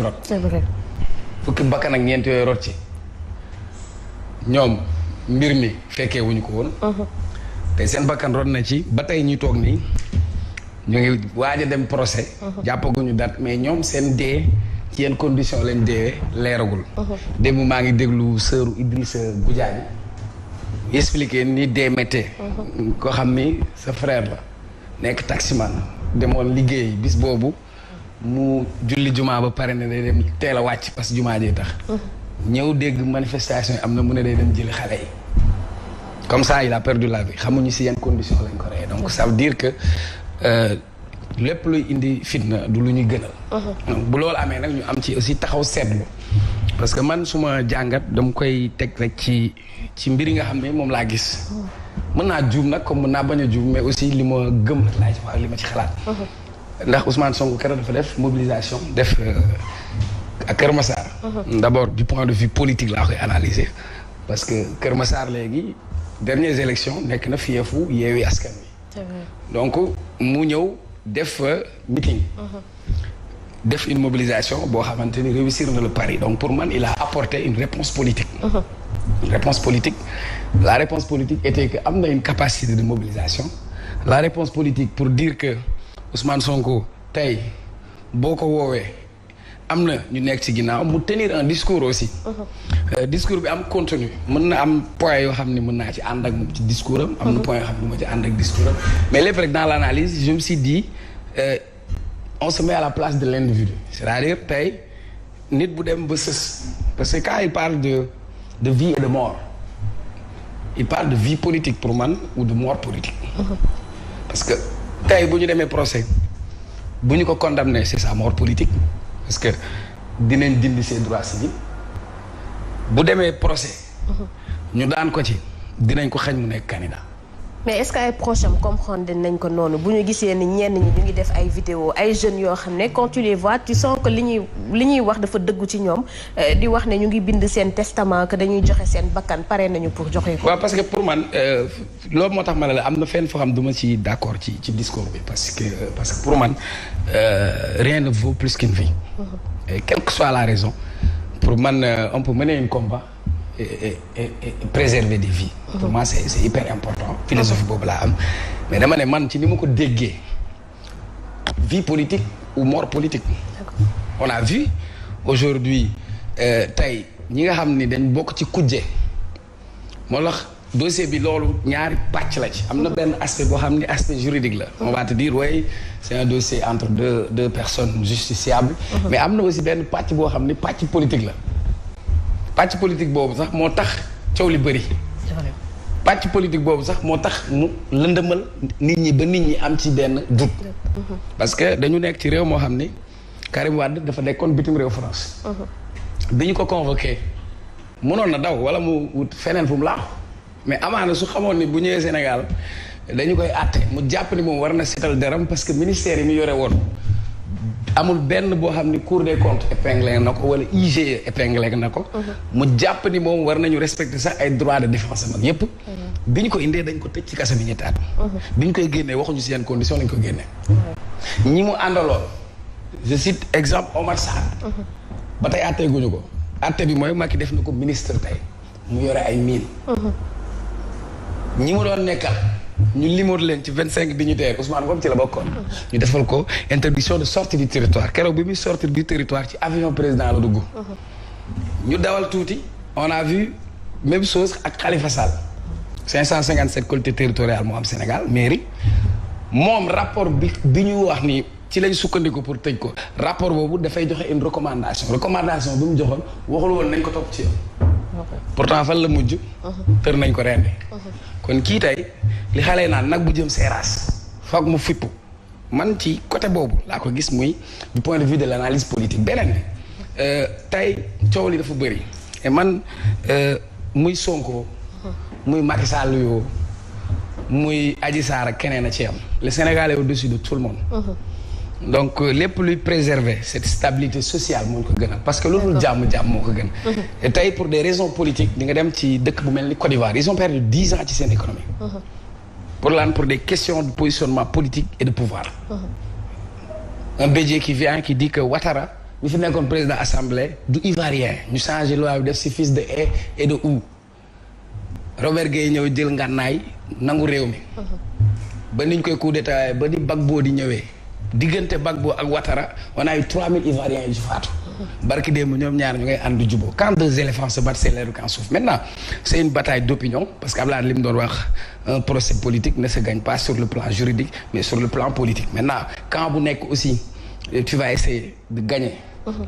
rot. c'est vrai. fukki bakkan ak ñeent yooyu rot ci ñoom mbir mi fekkee wuñu ko woon. te seen bakkan rot na ci ba tey ñuy toog nii ñu ngi waaj a dem procès. jàppaguñu date mais ñoom seen dee ci yenn condition lañ deewee leeragul. démb maa ngi déglu sëru Idrissa Goudiaby expliqué ni dee méttee. koo xam ni sa frère la nekk taximan demoon liggéey bis boobu mu julli jumaa ba pare ne day dem teel a wàcc parce que jumaa jee tax. ñëw dégg manifestation yi am na mu ne day dem jëli xale yi. comme ça il a perdu la vie xamuñu si yenn condition lañ ko rey donc ça veut dire que lépp luy indi fitna du lu ñuy gënal. donc bu loolu amee nag ñu am ci aussi taxaw seetlu. parce que man suma jàngat dama koy teg rek ci mbir yi nga xam ne moom laa gis. mën naa juum nag comme mën naa bañ a juum mais aussi li ma gëm rek laa ci wax li ma ci xalaat. ndax Ousmane Sonko keroog dafa def mobilisation def ak Kër Massar. d'abord du point de vue politique laa koy analyser parce que Kër Massar léegi dernières élections nekk na fiefu Yewwi Askan Wi. donc mu ñëw def meeting. def une mobilisation boo xamante ni réussir na le pari donc pour man il a apporté une réponse politique. Une réponse politique. La réponse politique était que am na une capacité de mobilisation. La réponse politique pour dire que Ousmane Sonko tey boo ko woowee am na ñu nekk ci ginnaaw mu tenir un discours aussi. Discours bi am contenu mën na am point yoo xam ne mën naa ci ànd ak moom ci discours am. am na point yoo xam ne du ma ci ànd ak discours am mais lépp rek dans l'analyse je me suis dit on se met à la place de l'individu c'est-à-dire tey nit bu dem ba sës parce que quand il parle de vie et de mort il parle de vie politique pour man ou de mort politique. parce que tey bu ñu demee procès bu ñu ko condamné c'est sa mort politique parce que dinañ dindi ses droits civils bu demee procès. ñu daan ko ci dinañ ko xañ mu nekk candidat. mais est-ce que ay proches am comprendre nañ ko noonu bu ñu gisee ni ñenn ñi ñu ngi def ay vidéo ay jeunes yoo xam ne quand tu les vois tu sens que li ñuy wax dafa dëggu ci ñoom di wax ne ñu ngi bind seen testament que dañuy joxe seen bakkan pare nañu pour joxe ko. waaw parce que pour man loolu moo tax ma ne la am na fenn foo xam du ma ci d'accord ci discours bi parce que pour man rien ne vaut plus qu'une vie. Et quelle que soit la raison pour man on peut mener un combat. Et préserver des vies. Pour moi c'est hyper important philosophie boobu laa am mais dama ne man ci ni ma ko déggee vie politique ou mort politique. On a vu aujourd'hui tey ñi nga xam ni dañ bokk ci kujje moo tax dossier bi loolu ñaari pàcc la ci am na benn aspect boo xam ni aspect juridique la. On va te dire oui c'est un dossier entre deux personnes justiciables. mais am na aussi benn pàcc boo xam ni pàcc politique la. pàcc politique boobu sax moo tax coow li bëri. pàcc politique boobu sax moo tax mu lëndëmal nit ñi ba nit ñi am ci benn doute. parce que dañu nekk ci réew moo xam ni Karim Wade dafa nekkoon bitim réew France. bi ñu ko convoqué mënoon na daw wala mu wut feneen fu mu laaxu mais amaana su xamoon ni bu ñëwee Sénégal dañu koy àtte mu jàpp ni moom war na seetal deram parce que ministère yi mu yore woon. amul benn boo xam ni Cour des comptes épinglé na ko wala IGE épinglé na ko. mu jàpp ni moom war nañu respecter sax ay droits de défense am ak yépp. bi ñu ko indee dañ ko tëj ci kaso bi ñetti at. bi ñu koy génnee waxuñu si yenn condition lañ ko génnee. ñi mu àndaloon je cite exemple Omar Sarr. ba tey àttee guñu ko. àtte bi mooy Macky def na ko ministre tey mu yore ay mine. ñi mu doon nekkal. ñu limoot leen ci 25 dignitaires Ousmane Ngom ci la bokkoon. ñu defal ko interdiction de sortie du territoire keroog bi muy sortir du territoire ci avion président la dugg. ñu dawal tuuti on a vu même chose ak Khalifa Sall. 557 collectivités territoriales moo am Sénégal mairie moom rapport bi ñu wax ni ci lañ sukkandiku pour tëj ko rapport boobu dafay joxe une recommandation bi mu joxoon waxul woon nañ ko topp ci yow. pourtant fan la mujj. tër nañ ko rendi kon kii tey li xale naan nag bu jëm seeraas foog mu fippu man ci côté boobu laa ko gis muy du point de vue de l'analyse politique beneen tey coow li dafa bëri et man muy Sonko muy Macky Sall yoo muy Adji Sarr ak keneen a ci am le Sénégal est au-dessus de tout le monde. donc lépp luy préserver cette stabilité sociale moo ko gënal parce que loolu jàmm moo ko gën. et tey pour des raisons politiques di nga dem ci dëkk bu mel ni Côte d'Ivoire ils ont perdu 10 ans ci seen économie. pour des questions de positionnement politique et de pouvoir. un Bédié qui vient qui dit que Ouattara ñu fi nekkoon président assemblée du ivoirien ñu changé loi bi def si fils de et de ou Robert Gueye ñëw jël ngànnaay nangu réew mi. ba niñ koy coup d'état ba di Gbagbo di ñëwee diggante Gbagbo ak Ouattara on a eu 3000 ivoiriens yu ci faatu. barki démb ñoom ñaar ñu ngay ànd du jubóo quand deux éléphants se battent c'est l'herbe qui en souffre maintenant c'est une bataille d'opinion parce que Abdoulaye li mu doon wax un procès politique ne se gagne pas sur le plan juridique mais sur le plan politique maintenant quand bu nekk aussi tu vas essayer de gagner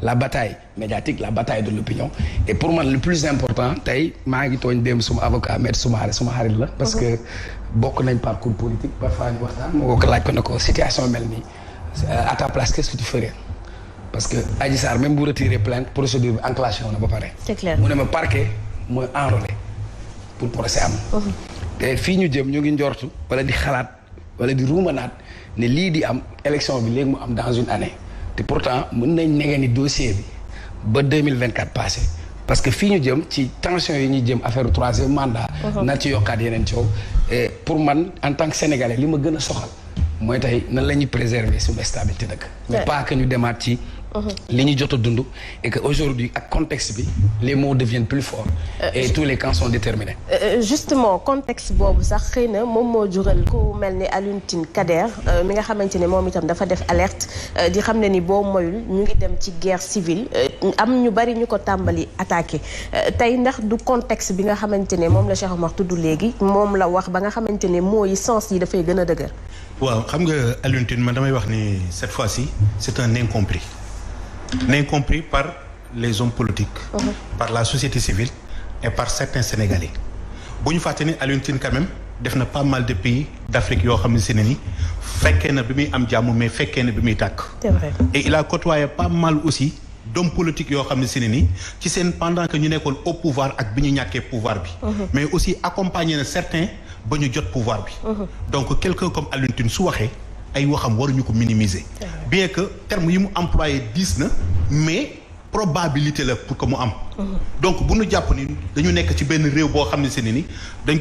la bataille médiatique la bataille de l'opinion et pour man le plus important tey maa ngi tooñ démb suma avocat maître Soumaré suma xarit la parce que bokk nañ parcours politique parfois ñu waxtaan moo ko laaj ko ne ko situation mel nii à ta place qu'est-ce que tu ferais parce que Adji Sarr même bu retirer plainte procédure bi enclenché wu na ba pare. C'est clair. mu ne ma parquet mooy enrôlé pour procès am. te fii ñu jëm ñu ngi njortu wala di xalaat wala di ruumanaat ne lii di am élection bi léegi mu am dans une année te pourtant mën nañ nege ni dossier bi ba 2024 passé parce que fii ñu jëm ci tension yi ñuy jëm affaire troisième mandat. na ci yokkaat yeneen coow et pour man en tant que sénégalais li ma gën a soxal mooy tey nan la ñuy préserver suñu stabilité dëkk. mais pas que ñu demaat ci. li ñu jot a dund et que aujourd'hui ak contexte bi les mots deviennent plus forts et tous les camps sont déterminés. Justement contexte boobu sax xëy na moom moo jural ku mel ni Alioune Tine Kader mi nga xamante ne moom itam dafa def alerte di xam ne ni boo moyul ñu ngi dem ci guerre civile am ñu bari ñu ko tàmbali attaqué tey ndax du contexte bi nga xamante ne moom la Cheikh Omar tudd léegi moom la wax ba nga xamante ne mooy sens yi dafay gën a dëgër. waaw xam nga Alioune Tine man damay wax ni cette fois-ci c'est un incompris. Incompris par les hommes politiques, par la société civile et par certains Sénégalais. bu ñu fàtte ni Alioune Tine quand même def na pas mal de pays d'Afrique yoo xam ne si ne ni fekkee na bi muy am jàmm mais fekkee na bi muy tàkk. C'est vrai. Et il a côtoyé pas mal aussi d'hommes politiques yoo xam ne si ne ni ci seen pendant que ñu nekkoon au pouvoir ak bi ñu ñàkkee pouvoir bi. mais aussi accompagné na certains ba ñu jot pouvoir bi. donc quelqu'un comme Alioune Tine su waxee. ay waxam waruñu ko minimiser bien que terme yi mu employé diis na mais probabilité la pour que mu am donc bu ñu jàpp ni dañu nekk ci benn réew boo xam ne si ni dañ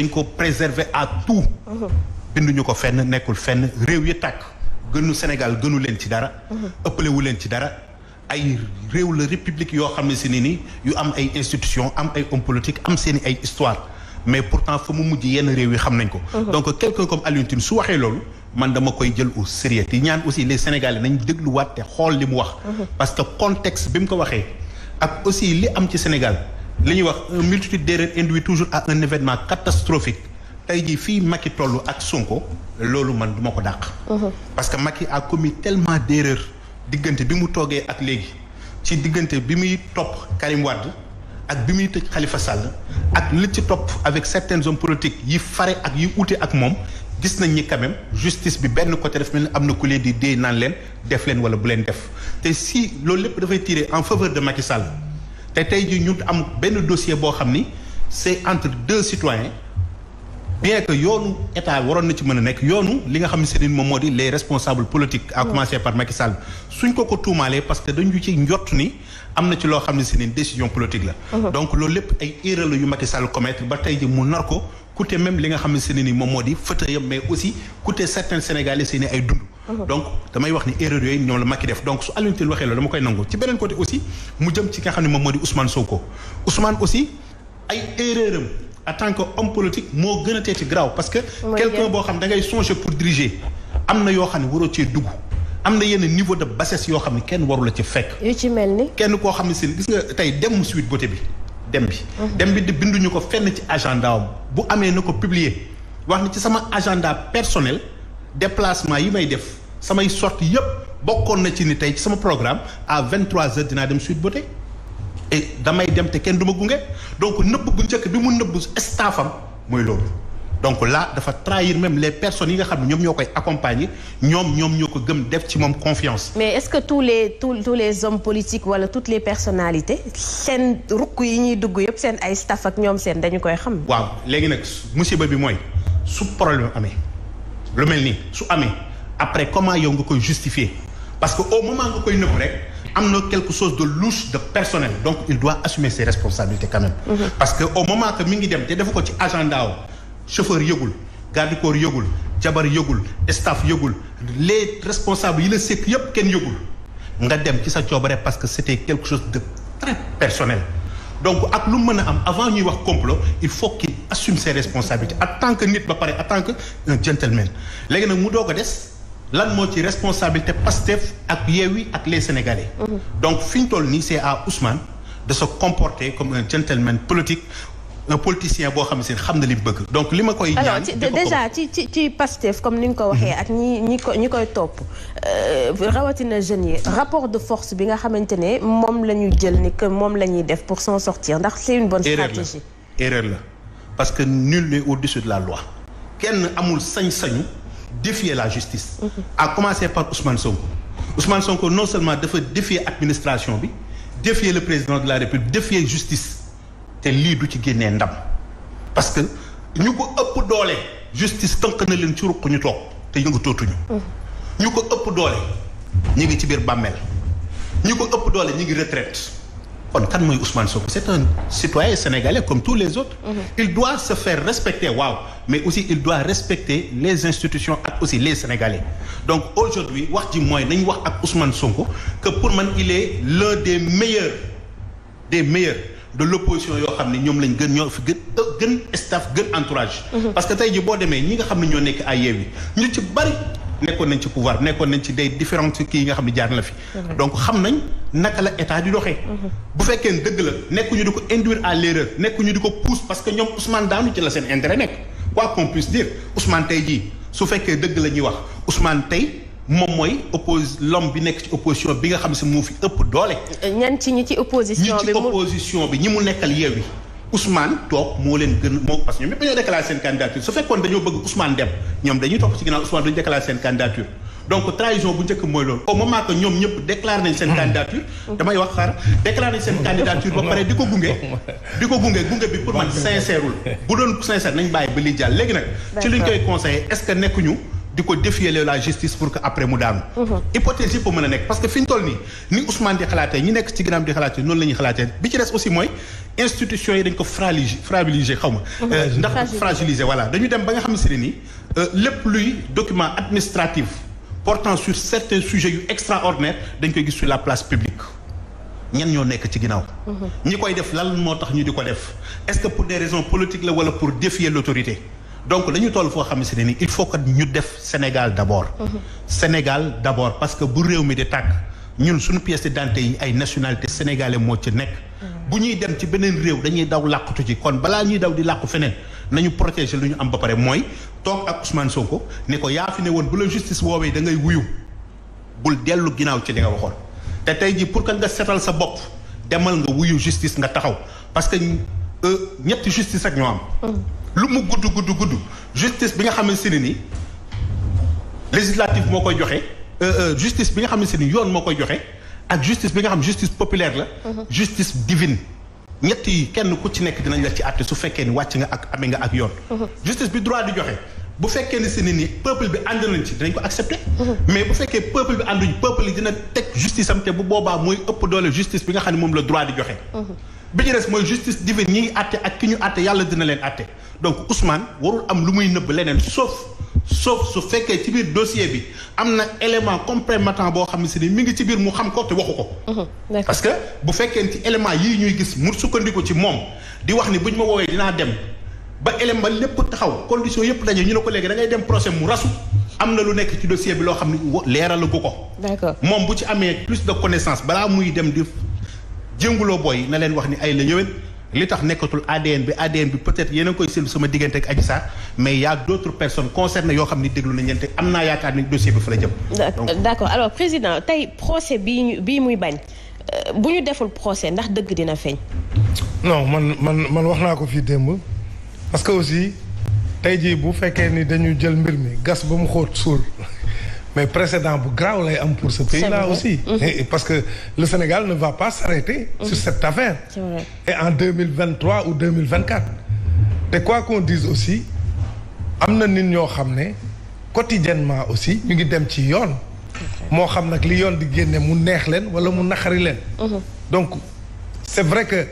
ko préserver à tout binduñu ko fenn nekkul fenn réew yi tàkk gënu Sénégal gënu leen ci dara ëppalewu leen ci dara ay réew la république yoo xam ne si ni yu am ay institutions am ay hommes politiques am seeni ay histoire mais pourtant fa mu mujj yenn réew yi xam nañ ko donc quelqu'un comme Alioune Tine su waxee loolu man dama koy jël au sérieux te ñaan aussi les Sénégalais nañ dégluwaat te xool li mu wax parce que contexte bi mu ko waxee ak aussi li am ci Sénégal li ñuy wax une multitude d'erreurs induit toujours à un événement catastrophique tey jii fii Macky toll ak Sonko loolu man du ma ko dàq parce que Macky a commis tellement d'erreurs diggante bi mu toogee ak léegi ci diggante bi muy topp Karim Wade ak bi muy tëj Khalifa Sall ak li ci topp avec certains hommes politiques yi fare ak yi ute ak moom gis nañ ni quand même justice bi benn côté def mel ni am na ku leen di dee naan leen def leen wala bu leen def te si loolu lépp dafay tirer en faveur de Macky Sall te tey jii ñu am benn dossier boo xam ni c'est entre deux citoyens bien que yoonu état waroon na ci mën a nekk yoonu li nga xam ne c'est moom moo di les responsables politiques à commencer par Macky Sall suñ ko tuumaalee parce que dañu ci njott ni am na ci loo xam ne c'est une décision politique la donc loolu lépp ay erreur la yu Macky Sall commettre ba tey ji mu nar ko coûter même li nga xam ne c'est ni moom moo di fauteuil mais aussi coûter certains Sénégalais seeni ay dund donc damay wax ni erreur yooyu ñoom la Macky def donc su Alioune Tine waxee loolu dama koy nangu ci beneen côté aussi mu jëm ci nga xam ne moom moo di Ousmane Sonko Ousmane aussi ay erreur am en tant que homme politique moo gën a tee ci grave parce que quelqu'un boo xam da ngay songer pour diriger am na yoo xam ne waroo cee dugg am na yenn niveau de bassesse yoo xam ne kenn waru la ci fekk yu ci mel ni kenn koo xam ne si gis nga tey dem Sweet Beauté bi dem bi di binduñu ko fenn ci agenda am bu amee na ko publier wax ni ci sama agenda personnel déplacement yi may def samay sorties yépp bokkoon na ci ni tey ci sama programme à 23h dinaa dem Sweet Beauté et damay dem te kenn du ma gunge donc nëbb bu njëkk bi mu nëbb staffam mooy loolu donc là dafa trahir même les personnes yi nga xam ne ñoom ñoo koy accompagner ñoom ñoo ko gëm def ci moom confiance. mais est-ce que tous les hommes politiques wala toutes les personnalités seen rukk yi ñuy dugg yëpp seen ay staff ak ñoom seen dañu koy xam. waaw léegi nag musiba bi mooy su problème amee lu mel nii su amee après comment yow nga koy justifier parce que au moment nga koy nëbb rek am na quelque chose de louche de personnel donc il doit assumer ses responsabilités quand même. parce que au moment que mi ngi dem te defu ko ci agenda wu chauffeur yëgul garde corps yëgul jabar yëgul staff yëgul les responsables yi la sekk yëpp kenn yëgul nga dem ci sa coobare parce que c'était quelque chose de très personnel. donc ak lu mën a am avant ñuy wax complot il faut qu'il assume ses responsabilités en tant que nit ba pare en tant que un gentleman léegi nag mu doog a des lan moo ci responsabilité Pastef ak Yewwi ak les Sénégalais. donc fi ñu toll nii c'est à Ousmane de se comporter comme un gentleman politique. un politicien boo xam ne xam na li mu bëgg. donc li ma koy ñaan alors déjà ci Pastef comme ni nga ko waxee ak ñi koy topp rawatina jeunes yi rapport de force bi nga xamante ne moom la ñu jël ni que moom la ñuy def pour s'en sortir ndax c'est une bonne stratégie. erreur la parce que nul n'est au-dessus de la loi. kenn amul sañ-sañu défier la justice. à commencer par Ousmane Sonko. Ousmane Sonko non seulement dafa défier administration bi défier le président de la République défier justice. te lii du ci génnee ndam parce que ñu ko ëpp doole justice tënk na leen ci ruq ñu toog te yëngu tootuñu ñu ko ëpp doole ñu ngi ci biir bàmmeel ñu ko ëpp doole ñu ngi retraite kon kan mooy Ousmane Sonko c'est un citoyen sénégalais comme tous les autres il doit se faire respecter waaw mais aussi il doit respecter les institutions ak aussi les Sénégalais donc aujourd'hui wax ji mooy nañ wax ak Ousmane Sonko que pour man il est l'un des meilleurs de l'opposition yoo xam ne ñoom lañ gën ñoo fi gën staff gën entourage. parce que tey jii boo demee ñi nga xam ne ñoo nekk ay Yewwi ñu ci bari nekkoon nañ ci pouvoir nekkoon nañ ci des différentes kii yi nga xam ne jaar na la fi. donc xam nañ naka la état di doxee. bu fekkee ne dëgg la nekkuñu di ko induire à l'erreur nekkuñu di ko pousse parce que ñoom Ousmane daanu ci la seen intérêt nekk quoi qu'on puisse dire Ousmane tey jii su fekkee dëgg la ñuy wax Ousmane tey. moom mooy l'homme bi nekk ci opposition bi nga xam ne moo fi ëpp doole. ñan ci ñi ci opposition bi ñi mu nekkal Yewwi Ousmane toog moo leen gën moo parce que ñoom ñëpp dañoo déclaré seen candidature su fekkoon dañoo bëgg Ousmane dem ñoom dañuy topp ci ginnaaw Ousmane dañu déclaré seen candidature donc trahison bu njëkk mooy loolu au moment que ñoom ñëpp déclaré nañ seen candidature damay wax xaar déclaré nañ seen candidature ba pare di ko gunge bi pour man sincèreul bu doon sincère nañ bàyyi ba li jàll léegi nag ci luñ koy conseillé est-ce que nekkuñu di ko défier la justice pour que après mu daanu. hypothèse yi pour mën a nekk parce que fi ñu toll nii ni Ousmane di xalaatee ñi nekk ci ginnaaw di xalaatee noonu la ñuy xalaatee bi ci des aussi mooy institutions yi dañ ko fragiliser xaw ma. ndax fragiliser voilà dañu dem ba nga xam ne nii lépp luy document administratif portant sur certains sujets yu extraordinaires dañ koy gis sur la place publique. ñan ñoo nekk ci ginnaaw. ñi koy def lan moo tax ñu di ko def est-ce que pour des raisons politiques la wala pour défier l'autorité. donc dañu toll foo xam ne ni il faut que ñu def Sénégal d'abord. Sénégal d'abord parce que bu réew mi di tàkk ñun suñu pièce d'identité yi ay nationalité sénégalais moo ci nekk. bu ñuy dem ci beneen réew dañuy daw làqutu ci kon balaa ñuy daw di làqu feneen nañu protéger lu ñu am ba pare mooy toog ak Ousmane Sonko ne ko yaa fi ne woon bu la justice woowee da ngay wuyu bul dellu ginnaaw ci li nga waxoon. te tey jii pour que nga setal sa bopp demal nga wuyu justice nga taxaw parce que ñetti justice ak ñoo am. lu mu gudd justice bi nga xamante ne ni législative moo koy joxe justice bi nga xamante ni yoon moo koy joxe ak justice bi nga xam justice populaire la. justice divine. ñett yi kenn ku ci nekk dinañ la ci àtte su fekkee ni wàcc nga ak amee nga ak yoon. justice bi droit di joxe bu fekkee ni si ni peuple bi ànd nañ ci dinañ ko accepter. mais bu fekkee peuple bi ànduñ peuple yi dina teg justice am te bu boobaa mooy ëpp doole justice bi nga xam ne moom la droit di joxe. bi ñu des mooy justice divine ñi ngi àtte ak ki ñu àtte yàlla dina leen àtte donc Ousmane warul am lu muy nëbb leneen sauf su fekkee ci biir dossier bi am na élément complémentaire boo xam ne si ni mi ngi ci biir mu xam ko te waxu ko. parce que bu fekkee ci élément yii ñuy gis mu sukkandiku ci moom di wax ni buñ ma woowee dinaa dem ba élément lépp taxaw condition yëpp dañu ñu ne ko léegi da ngay dem procès mu rasu am na lu nekk ci dossier bi loo xam ne leeralu ko. d'accord moom bu ci amee plus de connaissance balaa muy dem di jënguloo booy na leen wax ni ay la ñëwén li tax nekkatul ADN bi peut-être yéen a ngi koy seetlu sama diggante ak Adji Sarr mais y a d'autres personnes concernées yoo xam ni déglu nañ leen te am naa yaakaar ni dossier bi fa la jëm. d'accord alors président tey procès bii muy bañ bu ñu deful procès ndax dëgg dina feeñ. non man wax naa ko fii démb parce que aussi tey jii bu fekkee ni dañu jël mbir mi gas ba mu xóot suul mais précédent bu grave lay am pour ce pays-là aussi. Parce que le Sénégal ne va pas s'arrêter sur cette affaire. C'est vrai. Et en 2023 ou 2024. te quoi qu'on dise aussi am na nit ñoo xam ne quotidiennement aussi ñu ngi dem ci yoon. moo xam nag li yoon di génne mu neex leen wala mu naqari leen. donc c'est vrai que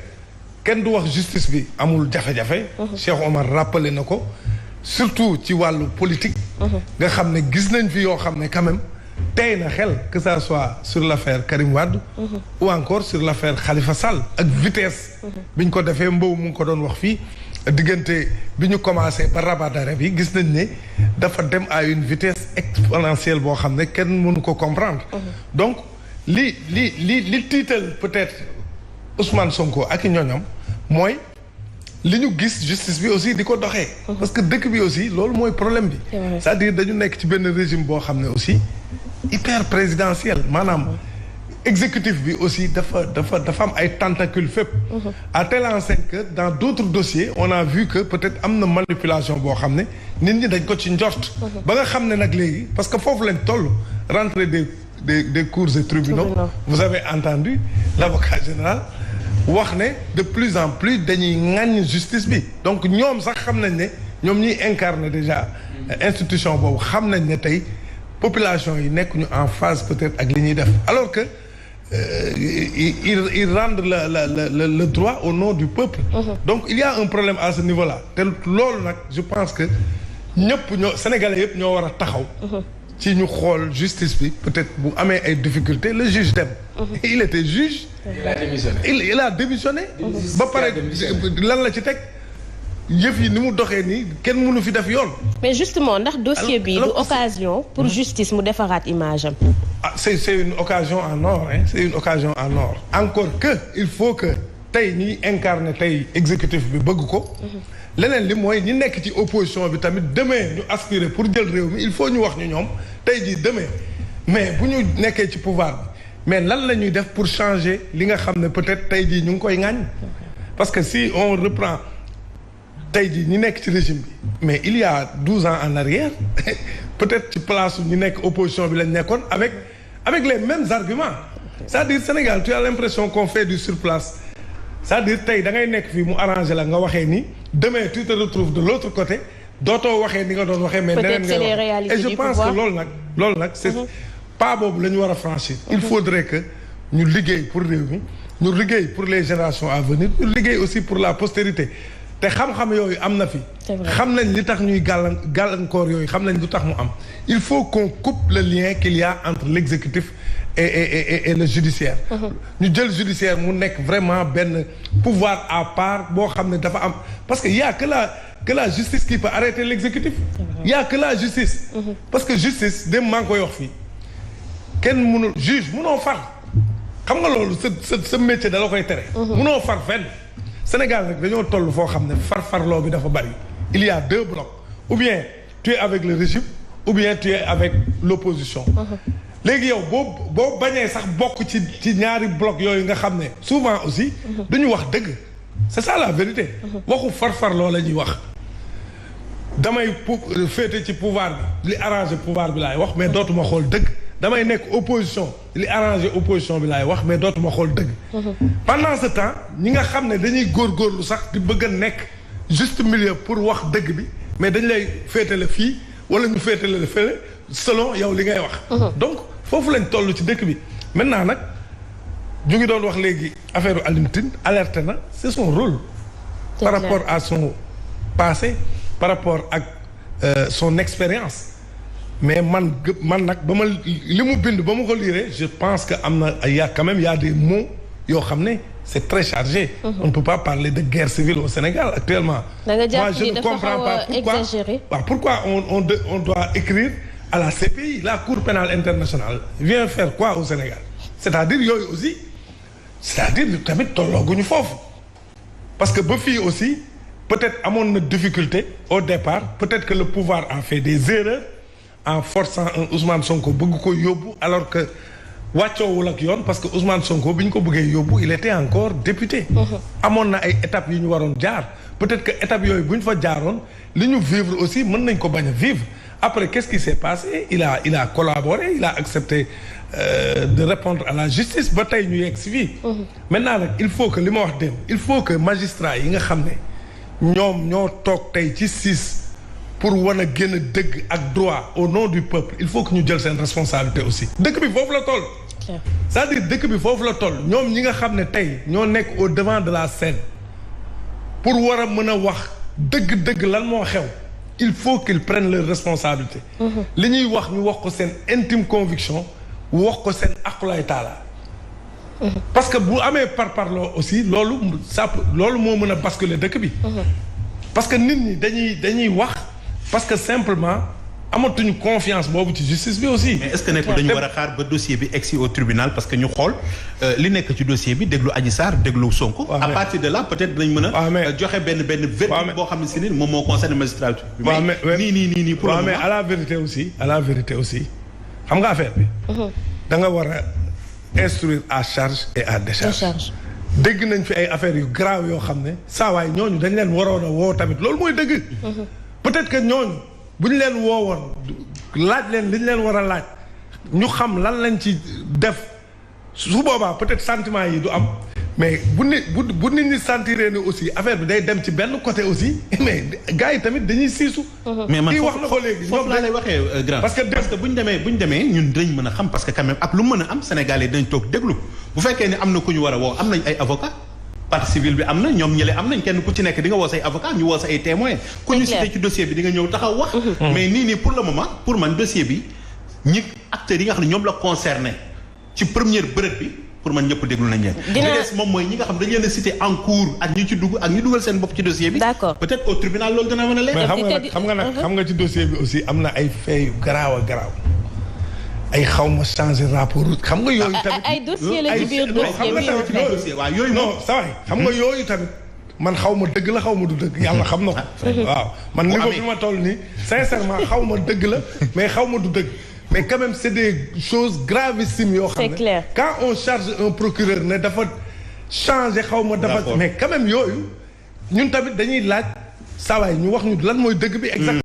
kenn du wax justice bi amul jafe-jafe. Cheikh Omar rappelé na ko. surtout ci wàllu politique. nga xam ne gis nañ fi yoo xam ne quand même tey na xel que ça soit sur l'affaire Karim Wade ou encore sur l'affaire Khalifa Sall ak vitesse bi ñu ko defee Mbow mu ngi ko doon wax fii diggante bi ñu commencé ba rabat-d'arrêt bi gis nañ ne dafa dem à une vitesse exponentielle boo xam ne kenn mënu ko comprendre donc li tiital peut-être Ousmane Sonko ak i ñooñam mooy li ñu gis justice bi aussi di ko doxee parce que dëkk bi aussi loolu mooy problème bi c'est-à-dire dañu nekk ci benn régime boo xam ne aussi hyper présidentiel maanaam exécutif bi aussi dafa am ay tentacules fépp à telle enseigne que dans d'autres dossiers on a vu que peut-être am na manipulation boo xam ne nit ñi dañ ko ci njort ba nga xam ne nag léegi parce que foofu lañ toll rentrée des cours et tribunaux vous avez entendu l'avocat général wax ne de plus en plus dañuy ŋàññ justice bi donc ñoom sax xam nañ ne ñoom ñuy incarner déjà institution boobu xam nañ ne tey population yi nekk ñu en phase peut-être ak li ñuy def alors que ils rendent le droit au nom du peuple donc il y a un problème à ce niveau-là te loolu nag je pense que ñëpp sénégalais yëpp ñoo war a taxaw ci ñu xool justice bi peut-être bu amee ay difficultés le juge dem il était juge il a démissionné ba pare lan la ci teg yëf yi ni mu doxee nii kenn mënu fi def yoon. mais justement ndax dossier bi du occasion pour justice mu defaraat image am. ah c'est une occasion en or hein c'est une occasion en or. encore que il faut que tey ñiy incarner tey exécutif bi bëgg ko. leneen li mooy ñi nekk ci opposition bi tamit demain ñu aspirer pour jël réew mi il faut ñu wax ñu ñoom tey jii demain mais bu ñu nekkee ci pouvoir bi mais lan la ñuy def pour changer li nga xam ne peut-être tey jii ñu ngi koy ŋañ. parce que si on reprend. tey jii ñi nekk ci régime bi mais il y a 12 ans en arrière peut-être ci place ñi nekk opposition bi lañ nekkoon avec les mêmes arguments c'est-à-dire Sénégal tu as l'impression qu'on fait du surplace c'est-à-dire tey da ngay nekk fii mu arrangé la nga waxee ni demain tu te retrouves de l'autre côté dootoo waxee ni nga doon waxee mais neneen nga wax et je pense que loolu nag c'est pas boobu la ñu war a franchir il faudrait que ñu liggéey pour réew mi ñu liggéey pour les générations à venir ñu liggéey aussi pour la postérité te xam-xam yooyu am na fi. xam nañ li tax ñuy gàllankoor yooyu xam nañ lu tax mu am. il faut qu'on coupe le lien qu'il y a entre l'exécutif et le judiciaire. ñu jël judiciaire mu nekk vraiment benn pouvoir à part boo xam ne dafa am parce que y a que la justice qui peut arrêter l'exécutif. y a que la justice. parce que justice dem maa ngi koy wax fii kenn mënul juge mënoo far xam nga loolu sa métier da la koy tere. mënoo far fenn. Sénégal nag dañoo toll foo xam ne farfarloo bi dafa bari il y a deux blocs ou bien tu es avec le régime ou bien tu es avec l'opposition léegi yow boo bañee sax bokk ci ñaari bloc yooyu nga xam ne souvent aussi duñu wax dëgg c'est ça la vérité waxu farfarloo la ñuy wax damay féete ci pouvoir bi li arrangé pouvoir bi laay wax mais dootuma xool dëgg damay nekk opposition li arrangé opposition bi laay wax mais dootuma xool dëgg pendant ce temps ñi nga xam ne dañuy góorgóorlu sax di bëgg a nekk juste milieu pour wax dëgg bi mais dañ lay féetale fii wala ñu féetale la fële selon yow li ngay wax donc foofu lañ toll ci dëkk bi maintenant nag ñu ngi doon wax léegi affaire Alioune Tine alerté na c'est son rôle par rapport à son passé par rapport ak son expérience mais man nag ba ma li mu bind ba ma ko lire je pense que am na quand même y a des mots yoo xam ne c'est très chargé. On ne peut pas parler de guerre civile au Sénégal actuellement. Moi je ne comprends pas pourquoi on doit écrire à la CPI la Cour pénale internationale vient faire quoi au Sénégal c'est-à-dire yooyu aussi c'est-à-dire tamit tollooguñu foofu parce que ba fii aussi peut-être amoon na difficulté au départ peut-être que le pouvoir a fait des erreurs en forçant un Ousmane Sonko bëgg ko yóbbu alors que wàccoowul ak yoon parce que Ousmane Sonko bi ñu ko bëggee yóbbu il était encore député. amoon na ay étapes yu ñu waroon jaar peut-être que étapes yooyu bu ñu fa jaaroon li ñu vivre aussi mën nañ ko bañ a vivre après qu'est-ce qui s'est passé il a collaboré il a accepté de répondre à la justice ba tey ñu yegg si fii. maintenant nag il faut que li ma wax démb il faut que magistrats yi nga xam ne ñoom ñoo toog tey ci siis pour wan a génn dëgg ak droit au nom du peuple il faut que ñu jël seen responsabilité aussi dëkk bi foofu la toll c'est-à-dire dëkk bi foofu la toll ñoom ñi nga xam ne tey ñoo nekk au devant de la scène pour war a mën a wax dëgg-dëgg lan moo xew il faut qu'ils prennent leurs responsabilités. li ñuy wax ñu wax ko seen intime conviction wax ko seen aqulay taala. parce que bu amee parparloo aussi loolu moo mën a basculer dëkk bi. parce que nit ñi dañuy wax parce que simplement amatuñu confiance boobu ci justice bi aussi. mais est-ce que nekkul dañu war a xaar ba dossier bi egsi au tribunal parce que ñu xool li nekk ci dossier bi déglu Adji Sarr déglu Sonko. à partir de là peut-être dinañ mën a. joxe benn verdict boo xam ne si ni moom moo concerne magistrature. mais nii pour le moment. mais à la vérité aussi xam nga affaire bi. da nga war a instruire à charge et à décharge. dégg nañ fi ay affaires yu grave yoo xam ne saa waay ñooñu dañ leen waroon a woo tamit loolu mooy dëgg. peut-être que ñooñu bu ñu leen woowoon laaj leen li ñu leen war a laaj ñu xam lan lañ ci def su boobaa peut-être sentiment yi du am mais bu nit ñi sentiree ne aussi affaire bi day dem ci benn côté aussi mais gars yi tamit dañuy siisu. mais man wax na ko léegi foofu laa lay waxee grand. parce que bu ñu demee ñun dinañ mën a xam parce que quand même ak lu mën a am Sénégalais dañ toog déglu bu fekkee ne am na ku ñu war a woo am nañ ay avocat partie civile bi am na ñoom ñële am nañ kenn ku ci nekk di nga woo say avocat ñu woo say ay témoins ku ñu cité ci dossier bi di nga ñëw taxaw wax. mais nii pour le moment pour man dossier bi ñi acteurs yi nga xam ne ñoom la concerné ci première bërëb bi. pour man ñëpp déglu nañ leen. li des moom mooy ñi nga xam dañu leen a cité en cours ak ñi ci dugg ak ñi dugal seen bopp ci dossier bi. d'accord peut-être au tribunal loolu dina mën a leer. mais xam nga ci dossier bi aussi am na ay faits yu garaaw a garaaw ay xaw ma changer rapport xam nga yooyu tamit. ay dossier la ci biir dossier bi waaw yooyu moom saa waay xam nga yooyu tamit man xaw ma dëgg la xaw ma du dëgg yàlla xam na ko. waaw man niveau bi ma toll nii sincèrement xaw ma dëgg la mais xaw ma du dëgg. mais quand même c'est des choses gravissimes yoo xam ne. c'est clair quand on charge un procureur ne dafa changer xaw ma dafa. mais quand même yooyu ñun tamit dañuy laaj saa waay ñu wax ñu lan mooy dëgg bi exactement.